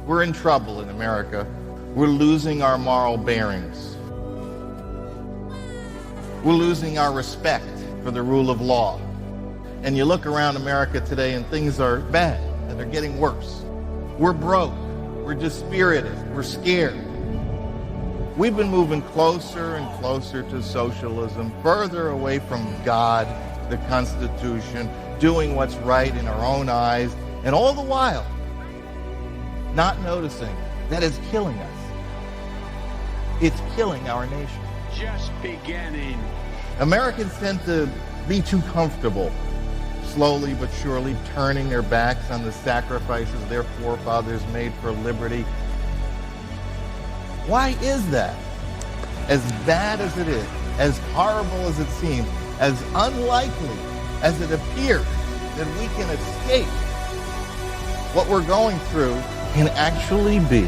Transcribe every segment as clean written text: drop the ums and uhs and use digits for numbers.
We're in trouble in America. We're losing our moral bearings. We're losing our respect for the rule of law. And you look around America today and things are bad and they're getting worse. We're broke. We're dispirited. We're scared. We've been moving closer and closer to socialism, further away from God, the Constitution, doing what's right in our own eyes, and all the while, not noticing that it's killing us. It's killing our nation. Just beginning. Americans tend to be too comfortable, slowly but surely turning their backs on the sacrifices their forefathers made for liberty. Why is that? As bad as it is, as horrible as it seems, as unlikely as it appears that we can escape, what we're going through can actually be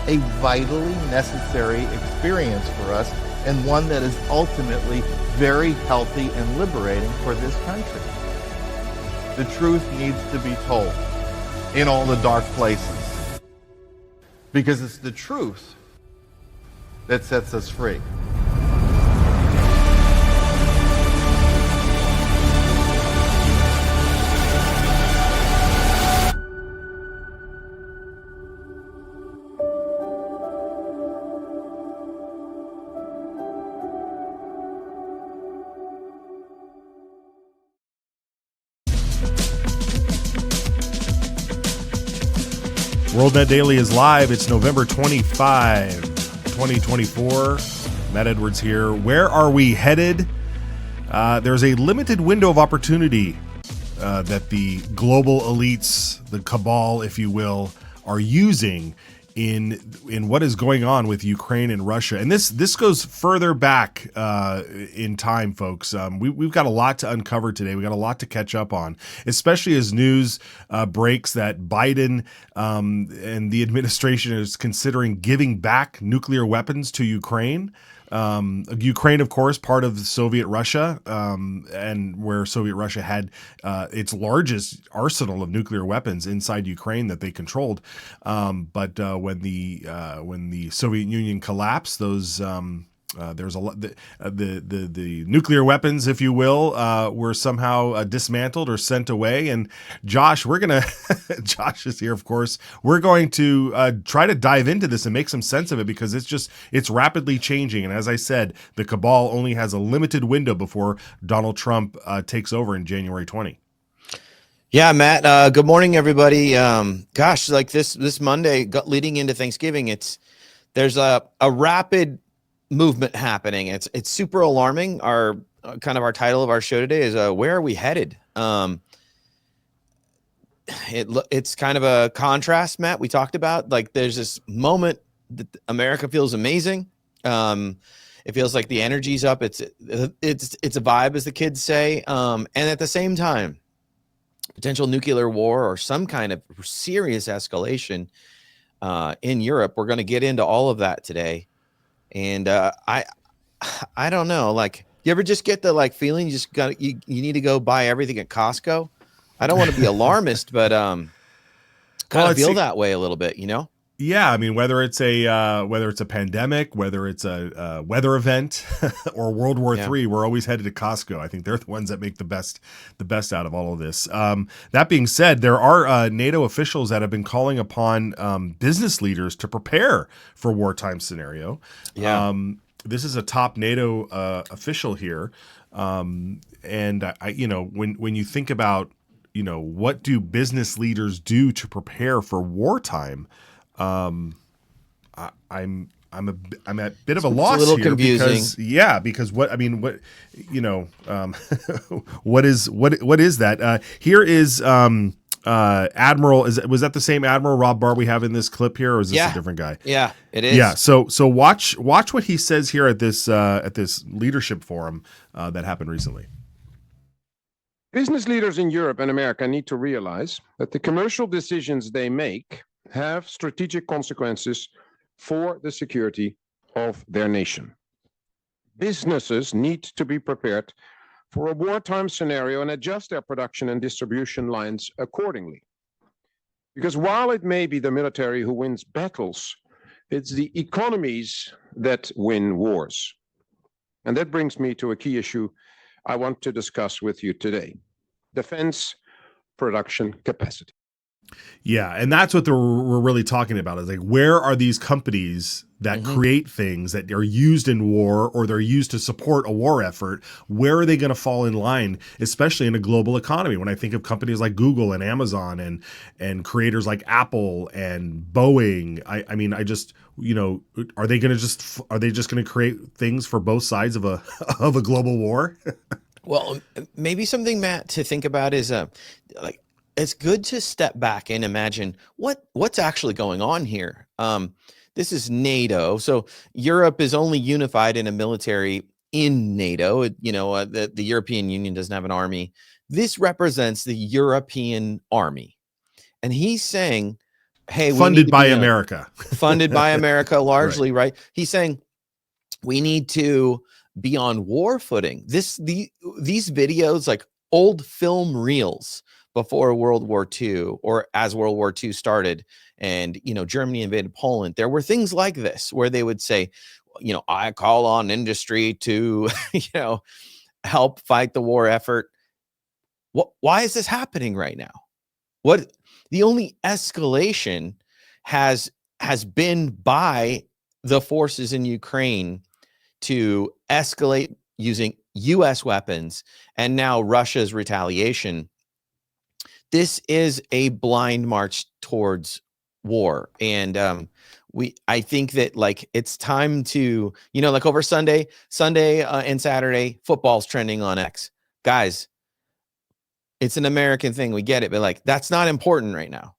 a vitally necessary experience for us, and one that is ultimately very healthy and liberating for this country. The truth needs to be told in all the dark places, because it's the truth that sets us free. WorldNetDaily is live. It's November 25, 2024. Matt Edwards here. Where are we headed? There's a limited window of opportunity that the global elites, the cabal, if you will, are using in what is going on with Ukraine and Russia. And this goes further back in time, folks. We've got a lot to uncover today. We got a lot to catch up on, especially as news breaks that Biden and the administration is considering giving back nuclear weapons to Ukraine. Ukraine, of course, part of Soviet Russia, and where Soviet Russia had its largest arsenal of nuclear weapons inside Ukraine that they controlled. But when the Soviet Union collapsed, those there's a lot. The nuclear weapons, if you will, were somehow dismantled or sent away. And Josh, Josh is here, of course. We're going to try to dive into this and make some sense of it, because it's rapidly changing. And as I said, the cabal only has a limited window before Donald Trump takes over in January 20. Yeah, Matt. Good morning, everybody. Gosh, like this Monday leading into Thanksgiving, there's a rapid movement happening. It's super alarming. Our title of our show today is where are we headed? It's kind of a contrast, Matt. We talked about, like, there's this moment that America feels amazing. It feels like the energy's up. It's a vibe, as the kids say. And at the same time, potential nuclear war or some kind of serious escalation in Europe. We're going to get into all of that today. And I don't know, like, you ever just get the feeling you need to go buy everything at Costco? I don't want to be alarmist, but kind of feel that way a little bit, you know? Yeah, I mean, whether it's a pandemic, whether it's a weather event, or World War III, we're always headed to Costco. I think they're the ones that make the best out of all of this. That being said, there are NATO officials that have been calling upon business leaders to prepare for wartime scenario. Yeah. This is a top NATO official here, and when you think about what do business leaders do to prepare for wartime. I'm a bit of a loss here. It's a little here confusing. Because what is that? Here is Admiral. Was that the same Admiral Rob Barr we have in this clip here, or is this a different guy? Yeah, it is. Yeah. So watch what he says here at this leadership forum that happened recently. Business leaders in Europe and America need to realize that the commercial decisions they make have strategic consequences for the security of their nation. Businesses need to be prepared for a wartime scenario and adjust their production and distribution lines accordingly. Because while it may be the military who wins battles, it's the economies that win wars. And that brings me to a key issue I want to discuss with you today: defense production capacity. Yeah, and that's what we're really talking about, is like, where are these companies that create things that are used in war, or they're used to support a war effort? Where are they going to fall in line, especially in a global economy? When I think of companies like Google and Amazon and creators like Apple and Boeing, I mean, I just, are they just going to create things for both sides of a of a global war? Well, maybe something, Matt, to think about is like, it's good to step back and imagine what's actually going on here. This is NATO. So Europe is only unified in a military in NATO. The European Union doesn't have an army. This represents the European army. And he's saying, hey, funded by America. Funded by America largely, right? He's saying we need to be on war footing. These videos, like old film reels before World War II, or as World War II started, and Germany invaded Poland, there were things like this where they would say, I call on industry to help fight the war effort. Why is this happening right now? The only escalation has been by the forces in Ukraine to escalate using US weapons, and now Russia's retaliation. This is a blind march towards war. And I think that, like, it's time to, like over Sunday and Saturday, football's trending on X. Guys, it's an American thing. We get it. But like, that's not important right now.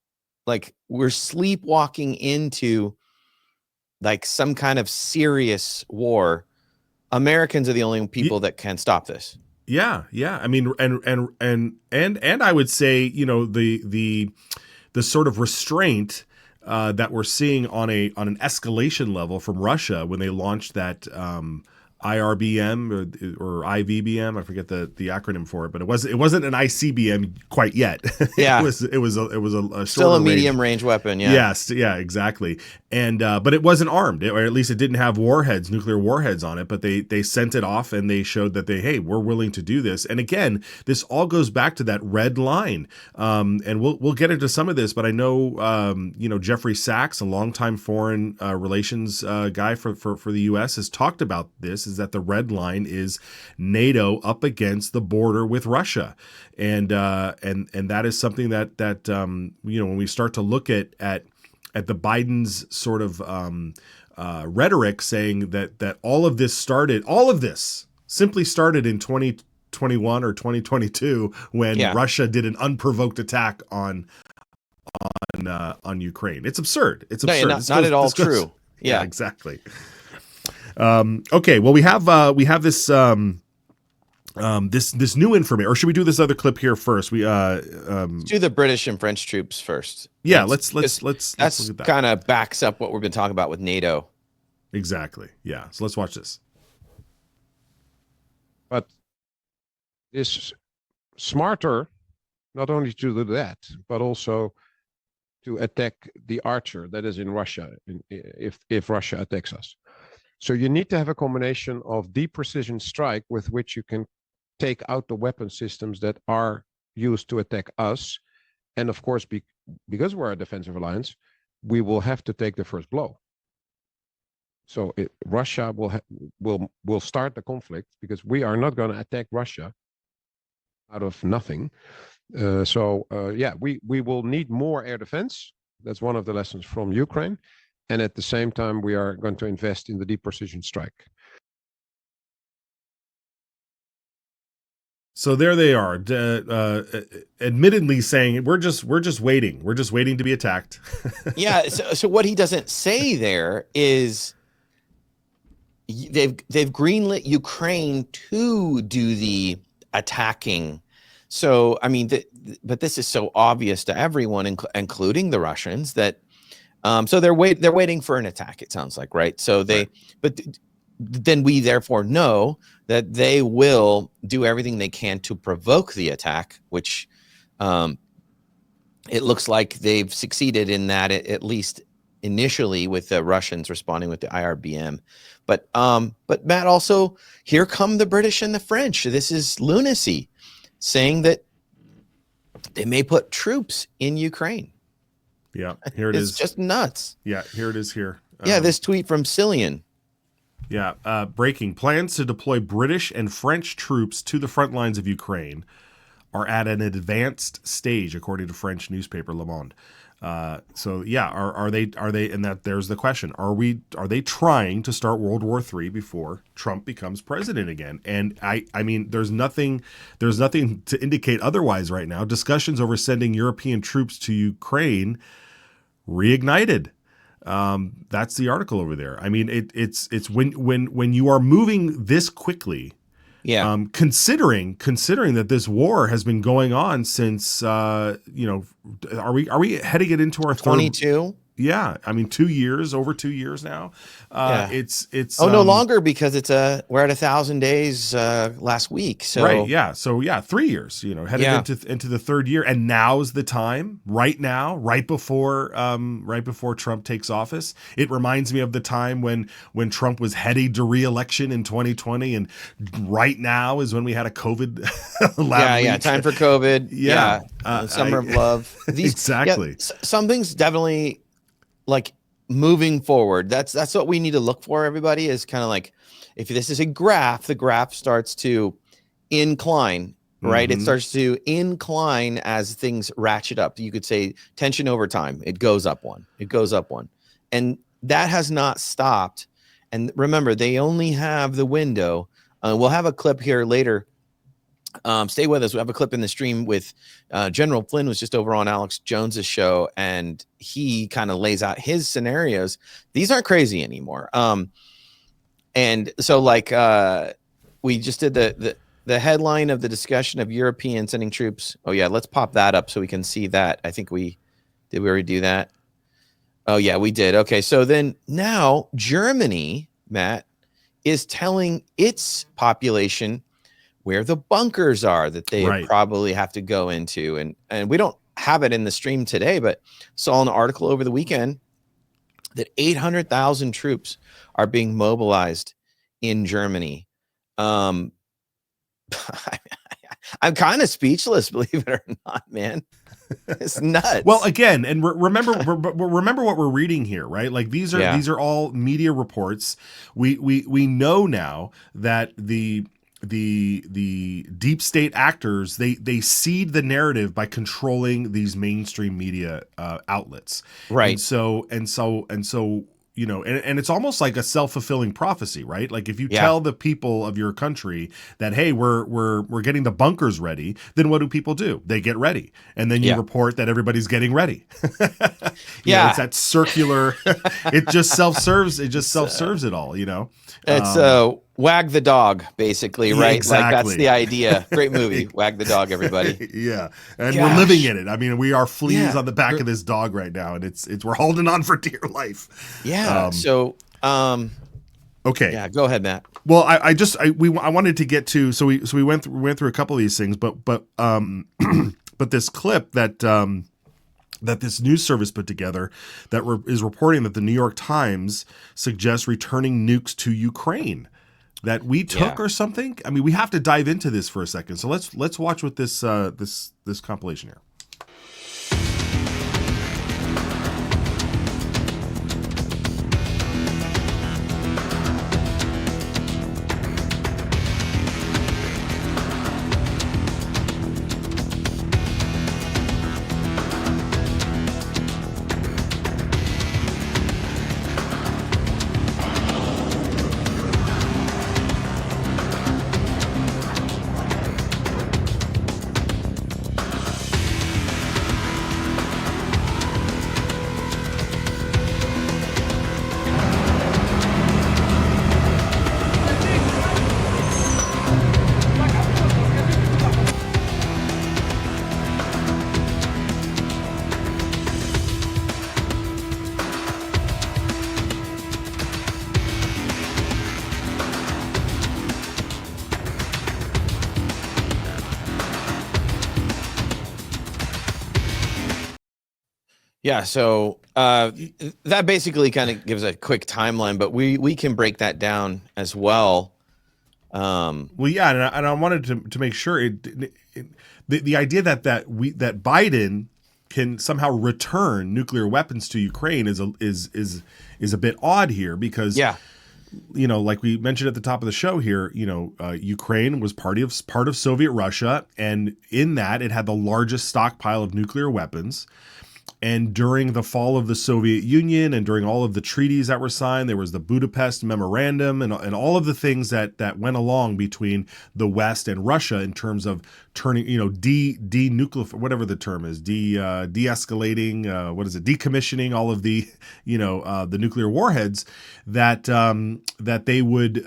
Like, we're sleepwalking into like some kind of serious war. Americans are the only people that can stop this. Yeah. I mean, and I would say, the sort of restraint that we're seeing on an escalation level from Russia when they launched that IRBM or IVBM. I forget the acronym for it, but it wasn't an ICBM quite yet. Yeah, it was a still a medium range weapon. Yeah. Yes. Yeah. Exactly. And but it wasn't armed, or at least it didn't have nuclear warheads on it. But they sent it off, and they showed that we're willing to do this. And again, this all goes back to that red line. And we'll get into some of this, but I know Jeffrey Sachs, a longtime foreign relations guy for the U.S., has talked about this. Is that the red line is NATO up against the border with Russia, and that is something that when we start to look at the Biden's sort of rhetoric, saying that all of this simply started in 2021 or 2022 when Russia did an unprovoked attack on Ukraine. It's absurd. It's absurd. Not at all true. Yeah, exactly. Okay, well, we have this this new information, or should we do this other clip here first? Let's do the British and French troops first. Yeah, let's look that's at that. Kind of backs up what we've been talking about with NATO. Exactly. Yeah. So let's watch this. But it's smarter not only to do that, but also to attack the archer that is in Russia if Russia attacks us. So you need to have a combination of deep precision strike with which you can take out the weapon systems that are used to attack us. And of course, because we're a defensive alliance, we will have to take the first blow. So Russia will start the conflict, because we are not going to attack Russia out of nothing. We will need more air defense. That's one of the lessons from Ukraine. And at the same time, we are going to invest in the deep precision strike. So there they are, admittedly saying we're just waiting. We're just waiting to be attacked. Yeah. So what he doesn't say there is they've greenlit Ukraine to do the attacking. So I mean, but this is so obvious to everyone, including the Russians, that. So they're waiting for an attack, it sounds like, right? So but then we therefore know that they will do everything they can to provoke the attack, which it looks like they've succeeded in that, at least initially, with the Russians responding with the IRBM. But Matt, also, here come the British and the French. This is lunacy, saying that they may put troops in Ukraine. Yeah, here it is. It's just nuts. Yeah, here it is here. Yeah, this tweet from Cillian. Yeah, breaking. Plans to deploy British and French troops to the front lines of Ukraine are at an advanced stage, according to French newspaper Le Monde. So yeah, are they? And that there's the question: Are they trying to start World War III before Trump becomes president again? And I mean, there's nothing to indicate otherwise right now. Discussions over sending European troops to Ukraine reignited. That's the article over there. I mean, it's when you are moving this quickly. Yeah. Considering that this war has been going on since are we heading it into our 22? Yeah, I mean, over 2 years now. Yeah. It's no longer, because we're at 1,000 days last week. So right, yeah, so yeah, 3 years. Headed into the third year, and now's the time. Right now, right before Trump takes office. It reminds me of the time when Trump was heading to re-election in 2020, and right now is when we had a COVID lab leak. Time for COVID. Yeah, Summer of love. Exactly. Some things definitely. Like, moving forward, that's what we need to look for, everybody, is kind of like, if this is a graph, the graph starts to incline, right? Mm-hmm. It starts to incline as things ratchet up. You could say tension over time. It goes up one. And that has not stopped. And remember, they only have the window. We'll have a clip here later. Stay with us. We have a clip in the stream with General Flynn was just over on Alex Jones's show, and he kind of lays out his scenarios. These aren't crazy anymore. And so, like, we just did the headline of the discussion of European sending troops. Oh yeah, let's pop that up so we can see that. I think we already do that. Oh yeah, we did. Okay, so then now Germany, Matt, is telling its population where the bunkers are that they probably have to go into. And we don't have it in the stream today, but saw an article over the weekend that 800,000 troops are being mobilized in Germany. I'm kind of speechless, believe it or not, man. It's nuts. Well, again, and remember what we're reading here, right? Like, these are all media reports. We know now that the deep state actors, they seed the narrative by controlling these mainstream media outlets, right? And so and it's almost like a self-fulfilling prophecy, right? Like, if you tell the people of your country that, hey, we're getting the bunkers ready, then what do people do? They get ready, and then you report that everybody's getting ready. It's that circular. It just self-serves. It just self-serves it all. It's wag the dog, basically, right? Exactly. Like, that's the idea. Great movie, Wag the Dog, everybody. Yeah, and we're living in it. I mean, we are fleas on the back of this dog right now, and it's we're holding on for dear life. Yeah. Okay. Yeah. Go ahead, Matt. Well, I wanted to get to we went through a couple of these things, but but this clip that this news service put together that is reporting that the New York Times suggests returning nukes to Ukraine that we took or something. I mean, we have to dive into this for a second. So let's watch what this compilation here. Yeah, so that basically kind of gives a quick timeline, but we can break that down as well. Well, yeah, and I wanted to make sure the idea that Biden can somehow return nuclear weapons to Ukraine is a bit odd here, because like we mentioned at the top of the show here, Ukraine was part of Soviet Russia, and in that it had the largest stockpile of nuclear weapons. And during the fall of the Soviet Union and during all of the treaties that were signed, there was the Budapest Memorandum and all of the things that went along between the West and Russia in terms of turning, de-nuclear, whatever the term is, de-escalating, decommissioning all of the, the nuclear warheads that they would,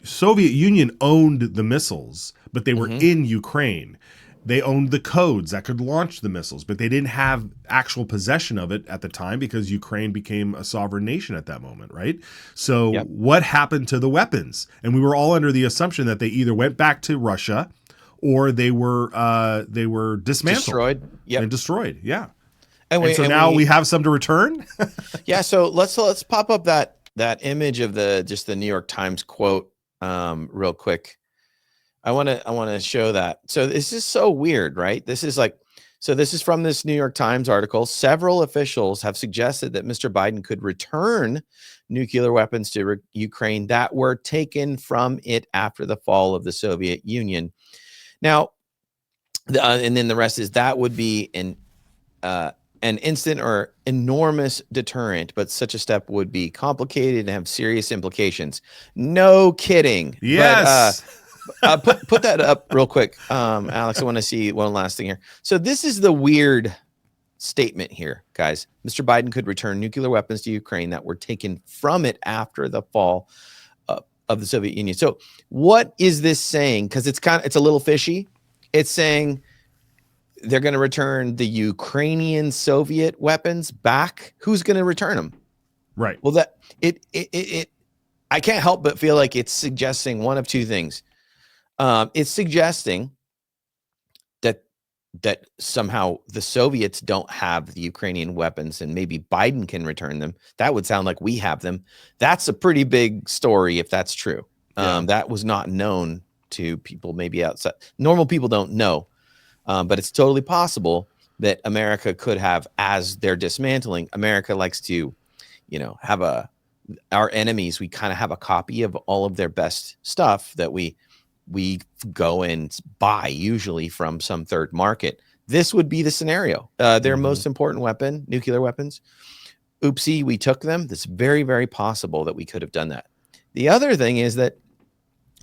Soviet Union owned the missiles, but they were in Ukraine. They owned the codes that could launch the missiles, but they didn't have actual possession of it at the time because Ukraine became a sovereign nation at that moment, right? So what happened to the weapons? And we were all under the assumption that they either went back to Russia or they were dismantled, destroyed. Yeah. And so now we have some to return. Yeah. So let's pop up that image of the New York Times quote real quick. I want to show that. So this is so weird, right? This is from this New York Times article. Several officials have suggested that Mr. Biden could return nuclear weapons to Ukraine that were taken from it after the fall of the Soviet Union. Now, and then the rest is that would be an instant or enormous deterrent, but such a step would be complicated and have serious implications. No kidding. Yes. Put that up real quick, Alex. I want to see one last thing here. So this is the weird statement here, guys. Mr. Biden could return nuclear weapons to Ukraine that were taken from it after the fall of the Soviet Union. So what is this saying? Because it's a little fishy. It's saying they're going to return the Ukrainian Soviet weapons back. Who's going to return them? Right. Well, I can't help but feel like it's suggesting one of two things. It's suggesting that somehow the Soviets don't have the Ukrainian weapons and maybe Biden can return them. That would sound like we have them. That's a pretty big story if that's true. That was not known to people maybe outside. Normal people don't know, but it's totally possible that America could have, as they're dismantling. America likes to, have our enemies. We kind of have a copy of all of their best stuff that we go and buy, usually from some third market. This would be the scenario. Their most important weapon, nuclear weapons. Oopsie, we took them. It's very, very possible that we could have done that. The other thing is that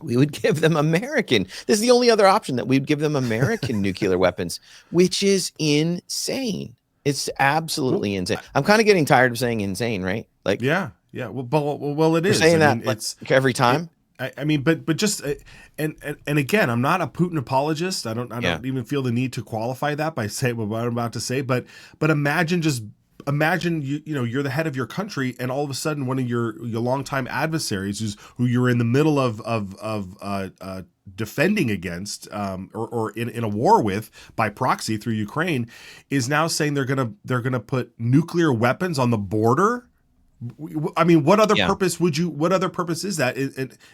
we would give them American. This is the only other option, that we'd give them American nuclear weapons, which is insane. It's absolutely insane. I'm kind of getting tired of saying insane, right? Like, yeah. Well, it is saying that it's every time. I mean, but just and again, I'm not a Putin apologist. I don't even feel the need to qualify that by saying what I'm about to say. But imagine you're the head of your country, and all of a sudden one of your longtime adversaries, who you're in the middle of defending against or in a war with by proxy through Ukraine, is now saying they're gonna put nuclear weapons on the border. I mean, what other purpose is that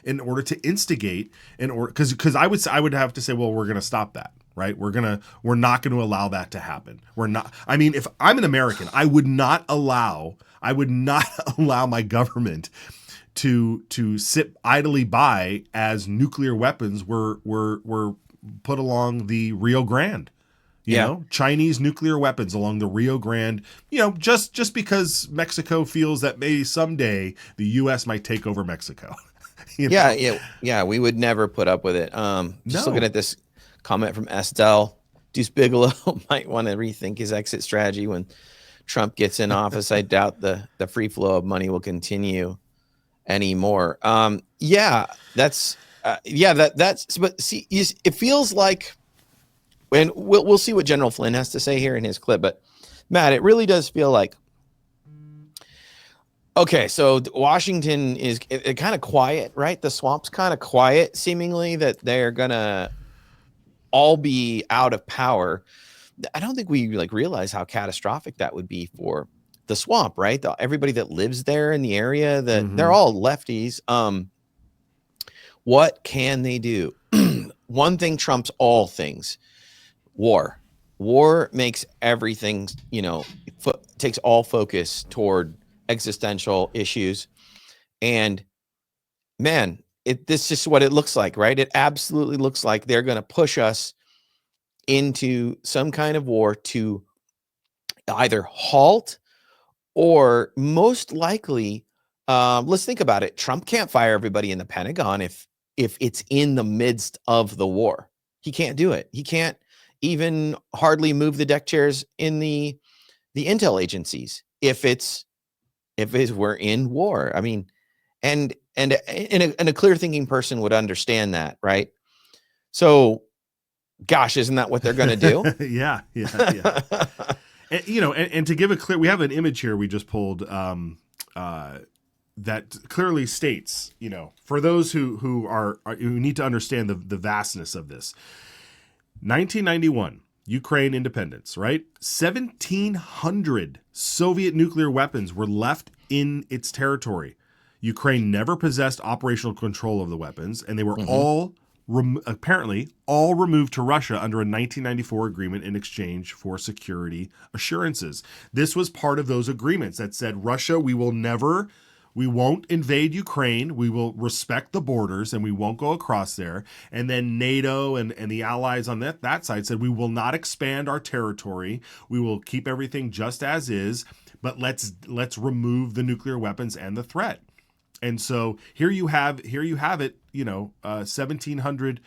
in order to instigate, because I would have to say, well, we're going to stop that, right? We're not going to allow that to happen. I mean, if I'm an American, I would not allow my government to sit idly by as nuclear weapons were put along the Rio Grande. You know, Chinese nuclear weapons along the Rio Grande, just because Mexico feels that maybe someday the U.S. might take over Mexico. Yeah. We would never put up with it. Just looking at this comment from Estelle, Deuce Bigelow might want to rethink his exit strategy when Trump gets in office. I doubt the free flow of money will continue anymore. That's but see, it feels like. And we'll see what General Flynn has to say here in his clip. But, Matt, it really does feel like, okay, so Washington is kind of quiet, right? The swamp's kind of quiet, seemingly, that they're going to all be out of power. I don't think we like realize how catastrophic that would be for the swamp, right? Everybody that lives there in the area, that they're all lefties. What can they do? One thing trumps all things: war. War makes everything, takes all focus toward existential issues. And man, this is what it looks like, right? It absolutely looks like they're going to push us into some kind of war to either halt or most likely, let's think about it. Trump can't fire everybody in the Pentagon if it's in the midst of the war. He can't do it. He can't even hardly move the deck chairs in the intel agencies if we're in war. I mean, and a clear thinking person would understand that, right? So, gosh, isn't that what they're going to do? Yeah. And to give a clear, we have an image here we just pulled that clearly states, for those who need to understand the vastness of this. 1991, Ukraine independence, right? 1,700 Soviet nuclear weapons were left in its territory. Ukraine never possessed operational control of the weapons, and they were apparently all removed to Russia under a 1994 agreement in exchange for security assurances. This was part of those agreements that said, Russia, we won't invade Ukraine. We will respect the borders and we won't go across there. And then NATO and the allies on that side said, we will not expand our territory. We will keep everything just as is, but let's remove the nuclear weapons and the threat. And so here you have it, 1,700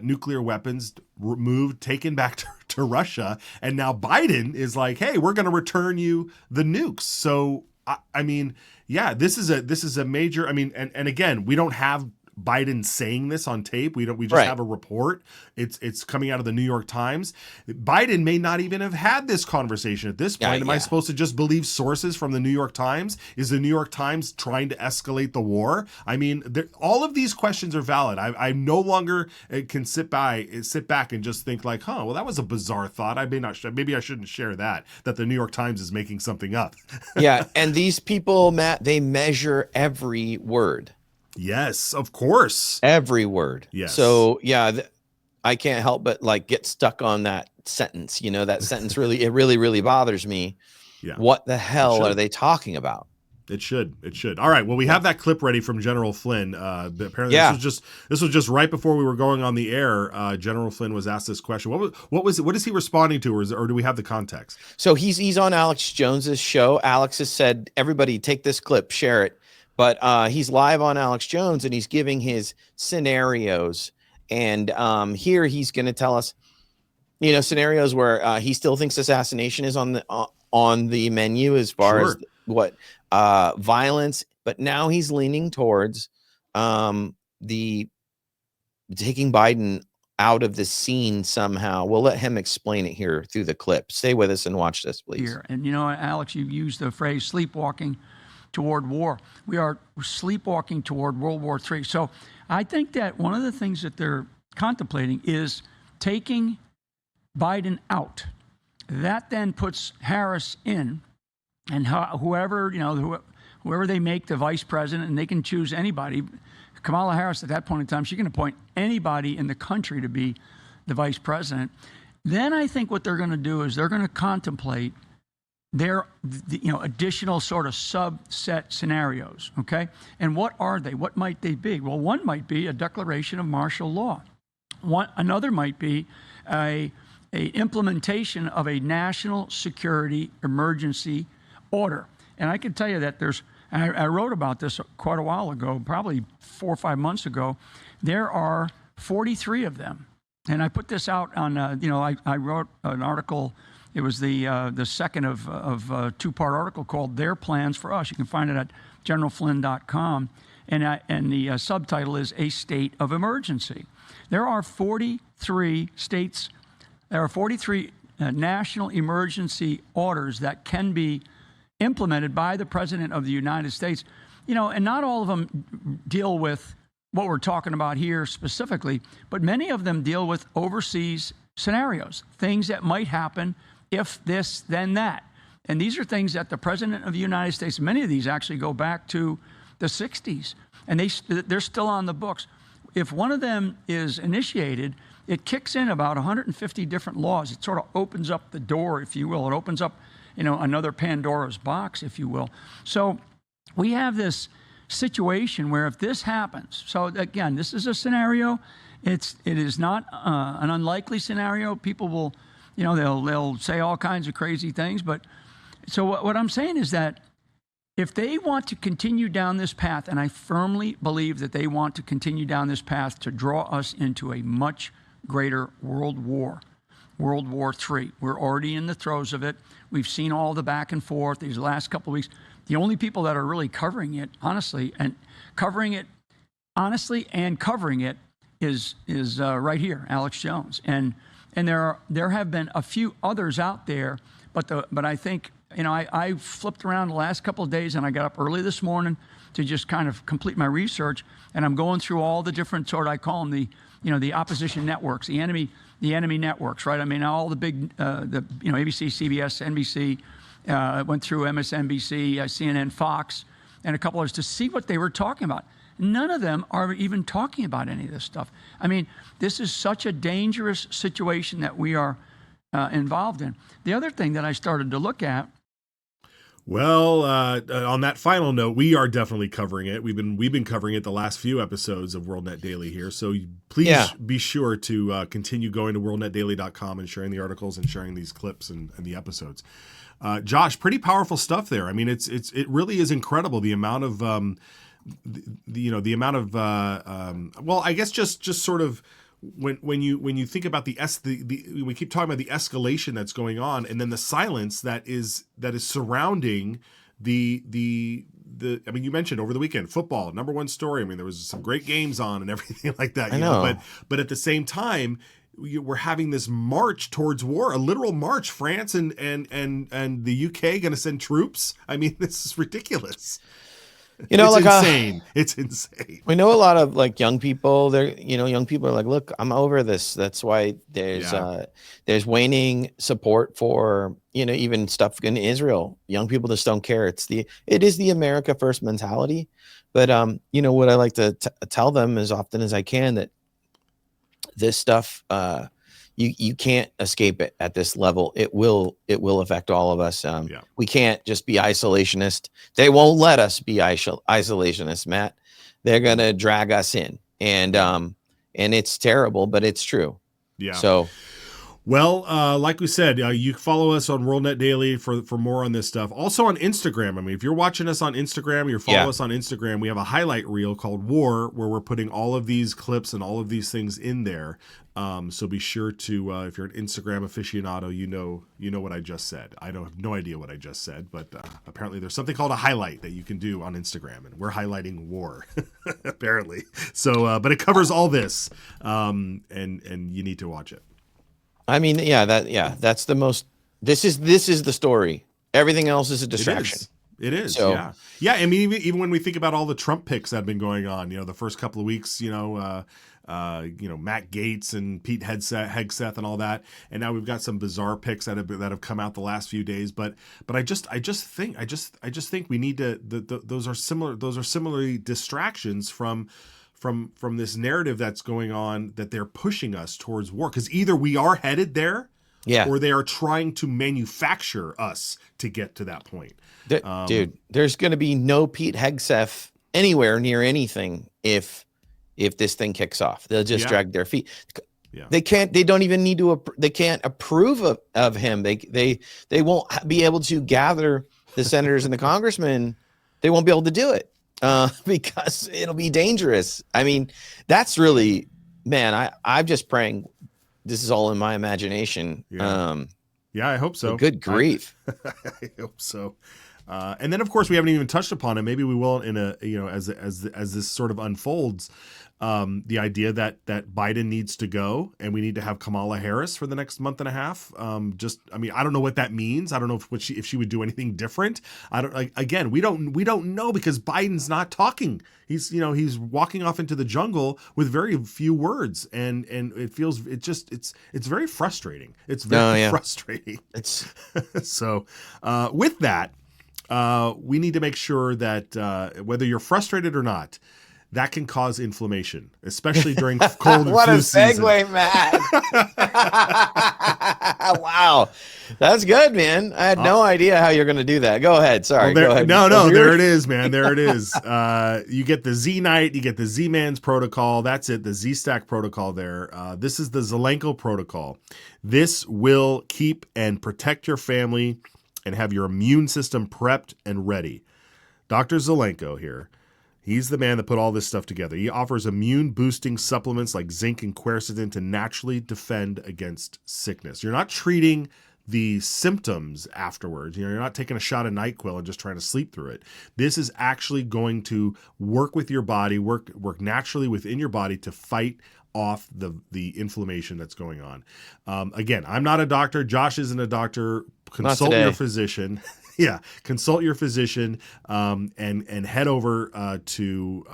nuclear weapons removed, taken back to Russia. And now Biden is like, hey, we're going to return you the nukes. So, I mean, yeah, this is a major, and again, we don't have Biden saying this on tape. We just have a report. It's coming out of the New York Times. Biden may not even have had this conversation at this point. Am I supposed to just believe sources from the New York Times? Is the New York Times trying to escalate the war? I mean, all of these questions are valid. I no longer can sit back and just think like, well, that was a bizarre thought. Maybe I shouldn't share that the New York Times is making something up. Yeah, and these people, Matt, they measure every word. Yes, of course. Every word. Yes. So yeah, I can't help but like get stuck on that sentence. That sentence really bothers me. Yeah. What the hell are they talking about? It should. All right. Well, we have that clip ready from General Flynn. Apparently, this was just right before we were going on the air. General Flynn was asked this question. What is he responding to, or do we have the context? So he's on Alex Jones's show. Alex has said, everybody take this clip, share it. But he's live on Alex Jones, and he's giving his scenarios. And here he's going to tell us, scenarios where he still thinks assassination is on the menu as far as what violence. But now he's leaning towards the taking Biden out of the scene somehow. We'll let him explain it here through the clip. Stay with us and watch this, please. Here. And Alex, you used the phrase sleepwalking toward war. We are sleepwalking toward World War III. So I think that one of the things that they're contemplating is taking Biden out. That then puts Harris in, and whoever they make the vice president, and they can choose anybody. Kamala Harris at that point in time, she can appoint anybody in the country to be the vice president. Then I think what they're going to do is they're going to contemplate their additional sort of subset scenarios, okay? And what are they? What might they be? Well, one might be a declaration of martial law. Another might be a implementation of a national security emergency order. And I can tell you that I wrote about this quite a while ago, probably 4 or 5 months ago. There are 43 of them. And I put this out on, I wrote an article. It was the second of a two-part article called "Their Plans for Us." You can find it at generalflynn.com, and the subtitle is "A State of Emergency." There are 43 states. There are 43 national emergency orders that can be implemented by the President of the United States. And not all of them deal with what we're talking about here specifically, but many of them deal with overseas scenarios, things that might happen if this, then that. And these are things that the President of the United States, many of these actually go back to the 60s, and they're still on the books. If one of them is initiated, it kicks in about 150 different laws. It sort of opens up the door, if you will. It opens up, another Pandora's box, if you will. So we have this situation where if this happens, so again, this is a scenario. It is not an unlikely scenario. People will, they'll say all kinds of crazy things. But so what I'm saying is that if they want to continue down this path, and I firmly believe that they want to continue down this path to draw us into a much greater world war, World War III. We're already in the throes of it. We've seen all the back and forth these last couple of weeks. The only people that are really covering it, honestly, and covering it is right here, Alex Jones. And there have been a few others out there, but I think, I flipped around the last couple of days, and I got up early this morning to just kind of complete my research, and I'm going through all the different I call them the opposition networks, the enemy networks, right? I mean, all the big, ABC, CBS, NBC, went through MSNBC, CNN, Fox, and a couple others to see what they were talking about. None of them are even talking about any of this stuff. I mean, this is such a dangerous situation that we are involved in. The other thing that I started to look at. Well, on that final note, we are definitely covering it. We've been covering it the last few episodes of WorldNetDaily here. So please be sure to continue going to worldnetdaily.com and sharing the articles and sharing these clips and the episodes. Josh, pretty powerful stuff there. I mean, it really is incredible the amount of the amount of well, I guess just sort of when you think about we keep talking about the escalation that's going on, and then the silence that is surrounding the I mean, you mentioned over the weekend football, number one story. I mean, there was some great games on and everything like that. You know, but at the same time, we're having this march towards war, a literal march. France and the UK going to send troops. I mean, this is ridiculous. It's insane. It's insane. We know a lot of young people. Young people are like, look, I'm over this. That's why there's waning support for even stuff in Israel. Young people just don't care. It is the America First mentality. But what I like to tell them as often as I can, that this stuff you can't escape it at this level. It will affect all of us. We can't just be isolationist. They won't let us be isolationist, Matt. They're gonna drag us in, and it's terrible, but it's true. Yeah. So, well, like we said, you follow us on WorldNetDaily for more on this stuff. Also on Instagram. I mean, if you're watching us on Instagram, you're following us on Instagram. We have a highlight reel called War, where we're putting all of these clips and all of these things in there. So be sure to, if you're an Instagram aficionado, you know what I just said. I have no idea what I just said, but apparently there's something called a highlight that you can do on Instagram, and we're highlighting War, apparently. So, but it covers all this, and you need to watch it. I mean, that's the most. This is the story. Everything else is a distraction. It is. So, yeah. I mean, even when we think about all the Trump picks that have been going on, the first couple of weeks, Matt Gaetz and Pete Hegseth and all that, and now we've got some bizarre picks that have come out the last few days. But I just think we need to. Those are similarly distractions from this narrative that's going on, that they're pushing us towards war, because either we are headed there, or they are trying to manufacture us to get to that point. Dude, there's going to be no Pete Hegseth anywhere near anything if this thing kicks off. They'll just drag their feet. Yeah. They can't. They don't even need to. They can't approve of him. They won't be able to gather the senators and the congressmen. They won't be able to do it. Because it'll be dangerous. I mean, that's really, man, I'm just praying this is all in my imagination. I hope so. Good grief. I hope so. And then, of course, we haven't even touched upon it. Maybe we will in a, you know, as this sort of unfolds. The idea that Biden needs to go and we need to have Kamala Harris for the next month and a half. I mean, I don't know what that means. I don't know if she would do anything different. Again, we don't know because Biden's not talking. He's walking off into the jungle with very few words, and it's very frustrating. It's very frustrating. It's So with that, we need to make sure that whether you're frustrated or not, that can cause inflammation, especially during cold and what flu a segue, Matt. Wow. That's good, man. I had no idea how you're going to do that. Go ahead. Sorry. Go ahead. No, there it is, man. There it is. You get the Z-Knight, you get the Z-Man's protocol. That's it, the Z-Stack protocol there. This is the Zelenko protocol. This will keep and protect your family and have your immune system prepped and ready. Dr. Zelenko here. He's the man that put all this stuff together. He offers immune-boosting supplements like zinc and quercetin to naturally defend against sickness. You're not treating the symptoms afterwards. You're not taking a shot of NyQuil and just trying to sleep through it. This is actually going to work with your body, work naturally within your body to fight off the inflammation that's going on. Again, I'm not a doctor. Josh isn't a doctor. Consult your physician. Yeah, consult your physician and head over to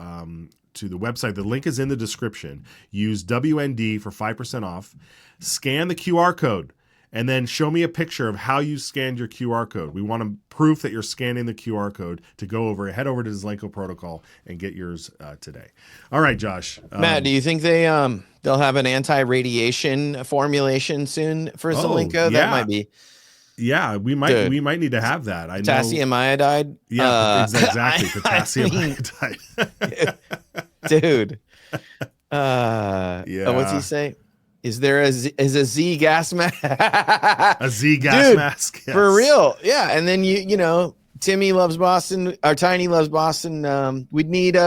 the website. The link is in the description. Use WND for 5% off. Scan the QR code and then show me a picture of how you scanned your QR code. We want proof that you're scanning the QR code to head over to the Zelenko protocol and get yours today. All right, Josh. Matt, do you think they'll have an anti-radiation formulation soon for Zelenko? Yeah. That might be. Yeah, we might need to have that. I know. Potassium iodide. Yeah, exactly. Potassium iodide. Dude. Yeah. What's he say? Is there a Z gas mask? A Z gas mask. Yes. For real. Yeah. And then you know, Timmy loves Boston, or Tiny loves Boston. We'd need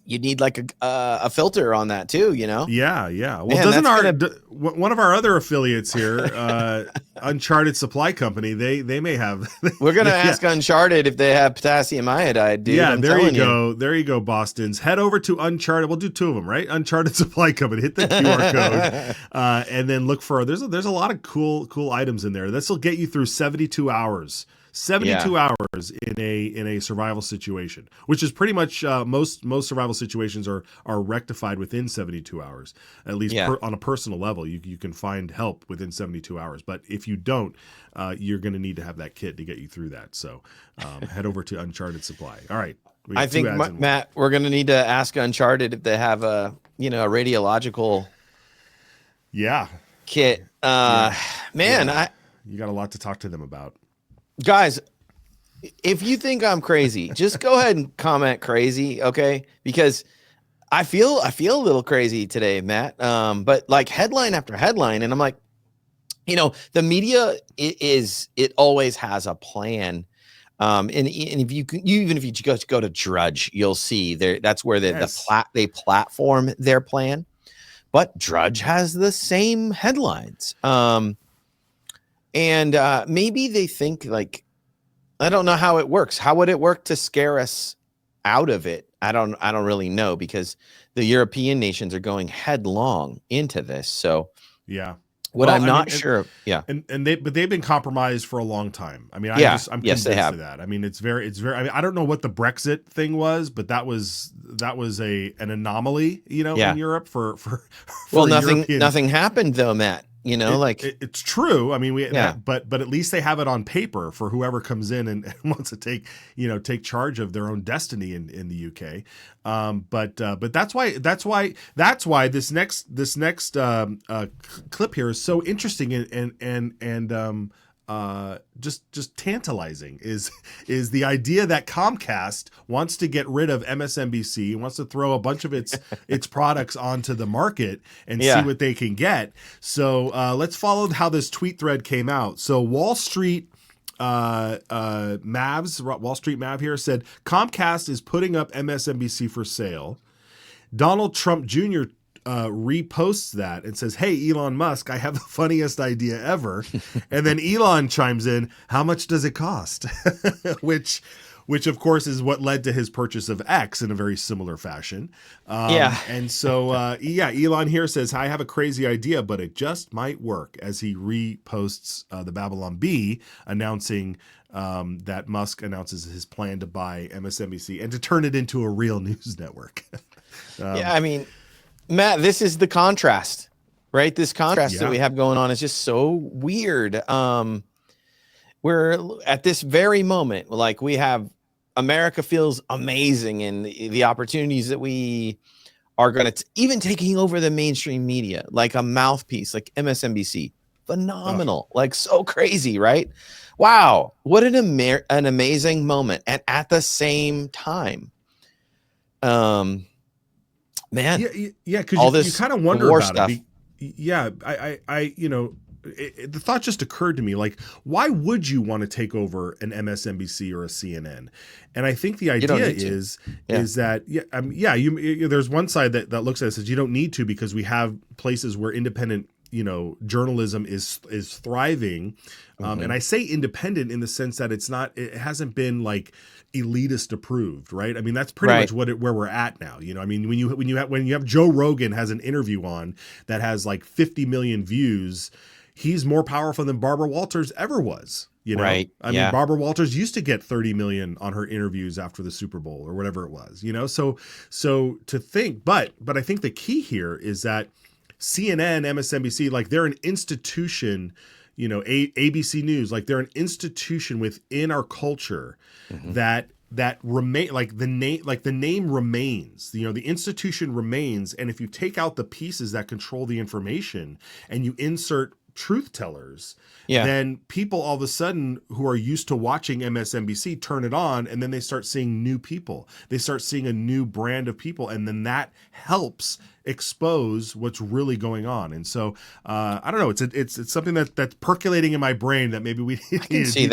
you'd need like a filter on that too, you know? Yeah. Well, man, one of our other affiliates here, Uncharted Supply Company, they may have. We're gonna ask Uncharted if they have potassium iodide, dude. Yeah, there you go. There you go, Boston's. Head over to Uncharted. We'll do two of them, right? Uncharted Supply Company. Hit the QR code, and then look for. There's a lot of cool items in there. This will get you through 72 hours. 72 hours in a survival situation, which is pretty much most survival situations are rectified within 72 hours, at least on a personal level. You can find help within 72 hours, but if you don't, you're going to need to have that kit to get you through that. So head over to Uncharted Supply. All right. I think, Matt, we're going to need to ask Uncharted if they have a radiological kit. Man, you got a lot to talk to them about. Guys, if you think I'm crazy, just go ahead and comment crazy, okay? Because I feel a little crazy today, Matt. But like headline after headline, and I'm like, the media it always has a plan. And if you even if you just go to Drudge, you'll see that's where they platform their plan. But Drudge has the same headlines. And maybe they think like, I don't know how it works. How would it work to scare us out of it? I don't really know, because the European nations are going headlong into this. So yeah, I'm not sure. But they've been compromised for a long time. I mean, I'm convinced of that. I mean, it's very. I mean, I don't know what the Brexit thing was, but that was an anomaly, in Europe for nothing happened though, Matt. It's true. I mean, but at least they have it on paper for whoever comes in and wants to take charge of their own destiny in the UK. But that's why this next clip here is so interesting and just tantalizing is the idea that Comcast wants to get rid of MSNBC, wants to throw a bunch of its products onto the market and see what they can get. So let's follow how this tweet thread came out. So Wall Street Mav here said Comcast is putting up MSNBC for sale. Donald Trump Jr. reposts that and says, "Hey, Elon Musk, I have the funniest idea ever." And then Elon chimes in, "How much does it cost?" which of course is what led to his purchase of X in a very similar fashion. And so, Elon here says, "I have a crazy idea, but it just might work," as he reposts the Babylon Bee announcing that Musk announces his plan to buy MSNBC and to turn it into a real news network. I mean, Matt, this is the contrast, right? This contrast that we have going on is just so weird. We're at this very moment, like we have America feels amazing in the opportunities that we are going to even taking over the mainstream media, like a mouthpiece, like MSNBC, phenomenal, like so crazy, right? Wow, what an amazing moment, and at the same time, man, because you kind of wonder about stuff. The thought just occurred to me, like, why would you want to take over an MSNBC or a CNN? And I think the idea is that there's one side that looks at it and says you don't need to, because we have places where independent journalism is thriving. And I say independent in the sense that it hasn't been like elitist approved, right? I mean, that's pretty much where we're at now. I mean, when you have Joe Rogan has an interview on that has like 50 million views, he's more powerful than Barbara Walters ever was. I mean, Barbara Walters used to get 30 million on her interviews after the Super Bowl or whatever it was. So to think, but I think the key here is that CNN, MSNBC, like they're an institution. ABC News, like they're an institution within our culture that remain, like the name remains, the institution remains. And if you take out the pieces that control the information and you insert truth tellers, then people all of a sudden who are used to watching MSNBC turn it on, and then they start seeing new people. They start seeing a new brand of people, and then that helps expose what's really going on. And so I don't know, it's something that's percolating in my brain that maybe we need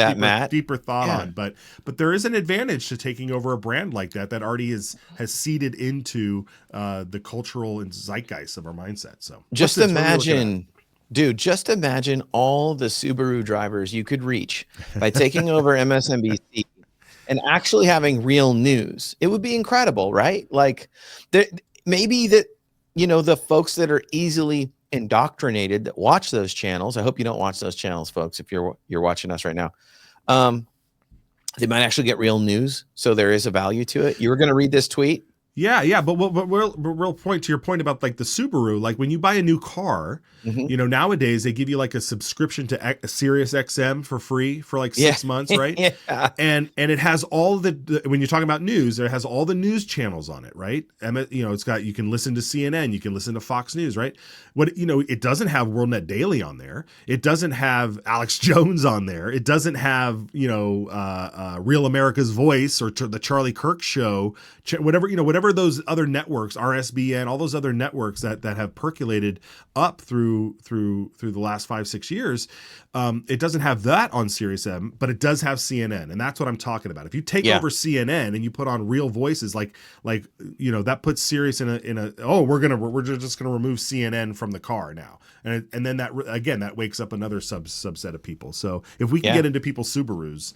deeper thought on. But there is an advantage to taking over a brand like that already has seeded into the cultural and zeitgeist of our mindset. So just imagine. Dude, just imagine all the Subaru drivers you could reach by taking over MSNBC and actually having real news. It would be incredible, right? Like, maybe that, the folks that are easily indoctrinated that watch those channels. I hope you don't watch those channels, folks, if you're watching us right now. They might actually get real news, so there is a value to it. You were going to read this tweet? Yeah, but real point to your point about like the Subaru, like when you buy a new car, nowadays they give you like a subscription to Sirius XM for free for like 6 months, right? And it has all when you're talking about news, it has all the news channels on it, right? It's got, you can listen to CNN, you can listen to Fox News, right? It doesn't have WorldNetDaily on there. It doesn't have Alex Jones on there. It doesn't have Real America's Voice or the Charlie Kirk Show, whatever those other networks, RSBN, all those other networks that have percolated up through the last 5-6 years. It doesn't have that on Sirius M, but it does have CNN, and that's what I'm talking about. If you take over CNN and you put on Real Voices, that puts Sirius we're just gonna remove CNN from the car now, and then that wakes up another subset of people. So if we can get into people's Subarus,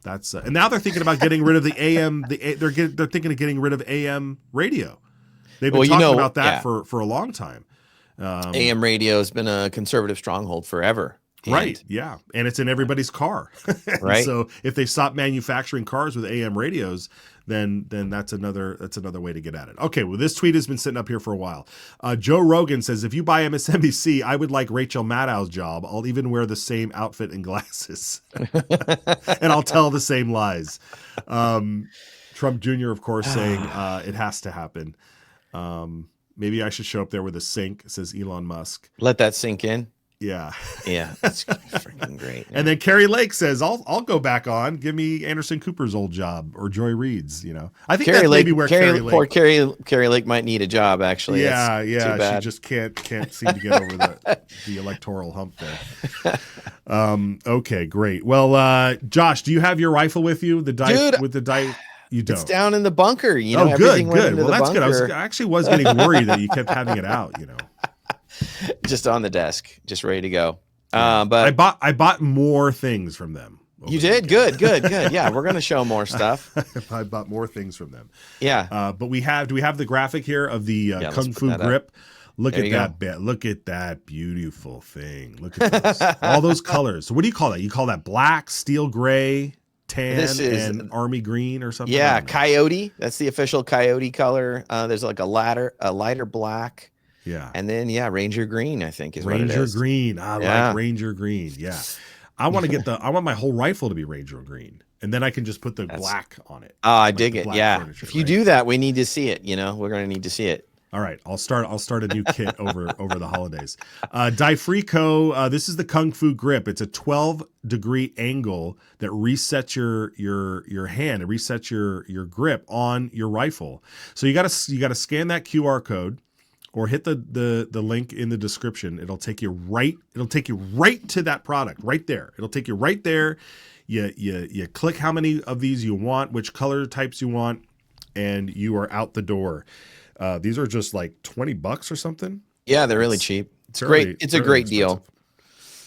that's and now they're thinking about getting rid of the AM. They're thinking of getting rid of AM radio. They've been talking about that for a long time. AM radio has been a conservative stronghold forever. Right. Yeah. And it's in everybody's car. Right. So if they stop manufacturing cars with AM radios, then that's another way to get at it. Okay. Well, this tweet has been sitting up here for a while. Joe Rogan says, if you buy MSNBC, I would like Rachel Maddow's job. I'll even wear the same outfit and glasses and I'll tell the same lies. Trump Jr., of course, saying it has to happen. Maybe I should show up there with a sink, says Elon Musk. Let that sink in. Yeah. Yeah. That's freaking great. And then Carrie Lake says, I'll go back on. Give me Anderson Cooper's old job or Joy Reid's, I think that's maybe where Carrie Lake. Poor Carrie Lake might need a job, actually. Yeah. She just can't seem to get over the electoral hump there. Okay, great. Well, Josh, do you have your rifle with you? You don't. It's down in the bunker. You know, Oh, everything good, went good. into Well, the that's good. bunker. I actually was getting worried that you kept having it out. Just on the desk, just ready to go. Yeah. But I bought more things from them. you did good. Yeah, we're gonna show more stuff. I bought more things from them. Yeah, But do we have the graphic here of the let's Kung put Fu that up. grip? Look There at you that bit. Look at that beautiful thing. Look at those. All those colors. So what do you call that? You call that black, steel gray, tan, and army green or something? Yeah, coyote. That's the official coyote color. There's like a lighter black. Yeah. And then Ranger green, I think is Ranger what it is. green. I like Ranger green. Yeah. I want my whole rifle to be Ranger green. And then I can just put the black on it. Oh, I like dig the it. black Yeah. furniture, If you right? do that, we need to see it. You know, we're going to need to see it. All right, I'll start a new kit over the holidays. Difrico, this is the Kung Fu grip. It's a 12-degree angle that resets your hand. It resets your grip on your rifle. So you gotta scan that QR code or hit the link in the description. It'll take you right to that product right there. It'll take you right there. You click how many of these you want, which color types you want, and you are out the door. These are just like $20 or something. Yeah, they're really cheap. It's great. It's a great deal.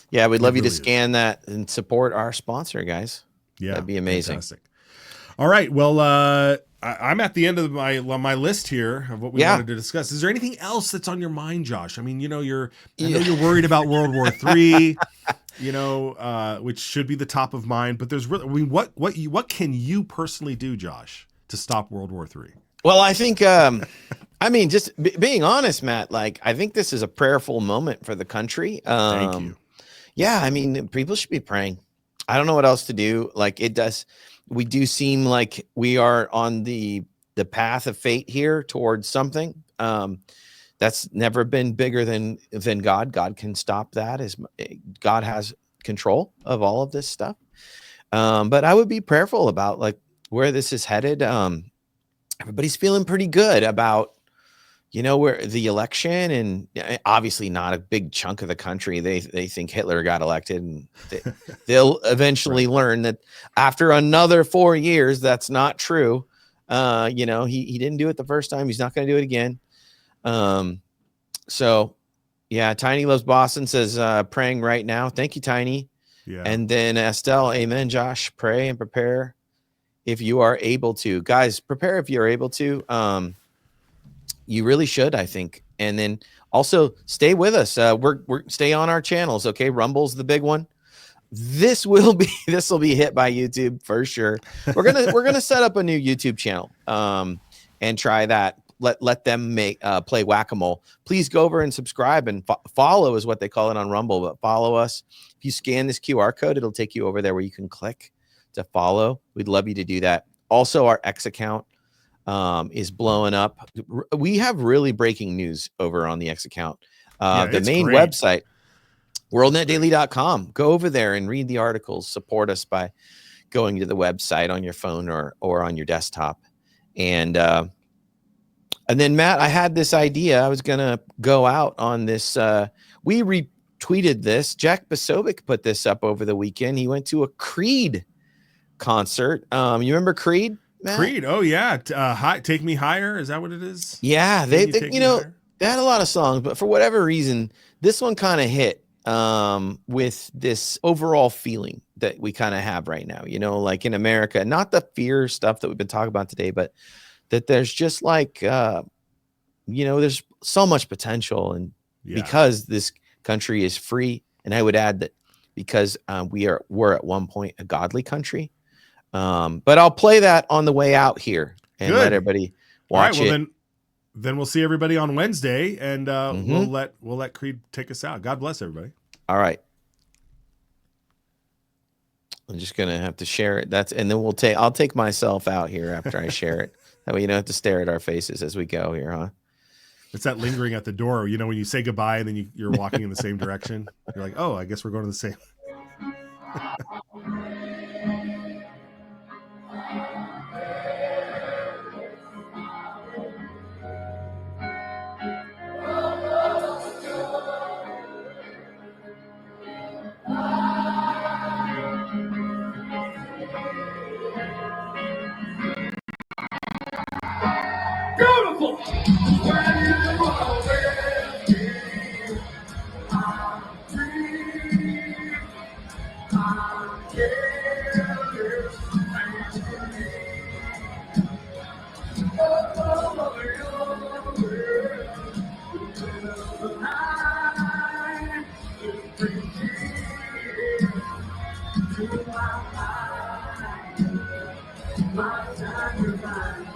Yeah, we'd love you to scan that and support our sponsor, guys. Yeah, that'd be amazing. Fantastic. All right, well, I'm at the end of my list here of what we wanted to discuss. Is there anything else that's on your mind, Josh? I mean, I know you're worried about World War III, which should be the top of mind. But there's really, what can you personally do, Josh, to stop World War III? Well, I think, just being honest, Matt, like, I think this is a prayerful moment for the country. Thank you. Yeah, I mean, people should be praying. I don't know what else to do. Like, we do seem like we are on the path of fate here towards something. That's never been bigger than God. God can stop that. God has control of all of this stuff. But I would be prayerful about like where this is headed. Everybody's feeling pretty good about, where the election, and obviously not a big chunk of the country. They think Hitler got elected, and they'll eventually learn that after another 4 years, that's not true. He didn't do it the first time. He's not going to do it again. So yeah, Tiny Loves Boston says, praying right now. Thank you, Tiny. Yeah. And then Estelle, amen, Josh, pray and prepare if you are able to. Guys, prepare if you're able to. You really should, I think. And then also stay with us. We're stay on our channels, okay? Rumble's the big one. This will be hit by YouTube for sure. We're gonna set up a new YouTube channel and try that. Let them play whack-a-mole. Please go over and subscribe and follow is what they call it on Rumble. But follow us. If you scan this QR code, it'll take you over there where you can click to follow. We'd love you to do that. Also, our X account is blowing up. We have really breaking news over on the X account. The main website, WorldNetDaily.com. Go over there and read the articles. Support us by going to the website on your phone or on your desktop. And then, Matt, I had this idea. I was going to go out on this. We retweeted this. Jack Basovic put this up over the weekend. He went to a Creed concert. You remember Creed, Matt? Creed. Oh, yeah. Take Me Higher. Is that what it is? Yeah. They had a lot of songs, but for whatever reason, this one kind of hit with this overall feeling that we kind of have right now, like in America, not the fear stuff that we've been talking about today, but that there's just like, there's so much potential. And because this country is free, and I would add that because we're at one point a godly country. But I'll play that on the way out here and let everybody watch it. Then we'll see everybody on Wednesday, and we'll let Creed take us out. God bless everybody. All right. I'm just gonna have to share it. And then I'll take myself out here after I share it. That way you don't have to stare at our faces as we go here, huh? It's that lingering at the door. When you say goodbye and then you're walking in the same direction. You're like, oh, I guess we're going to the same. My sacrifice.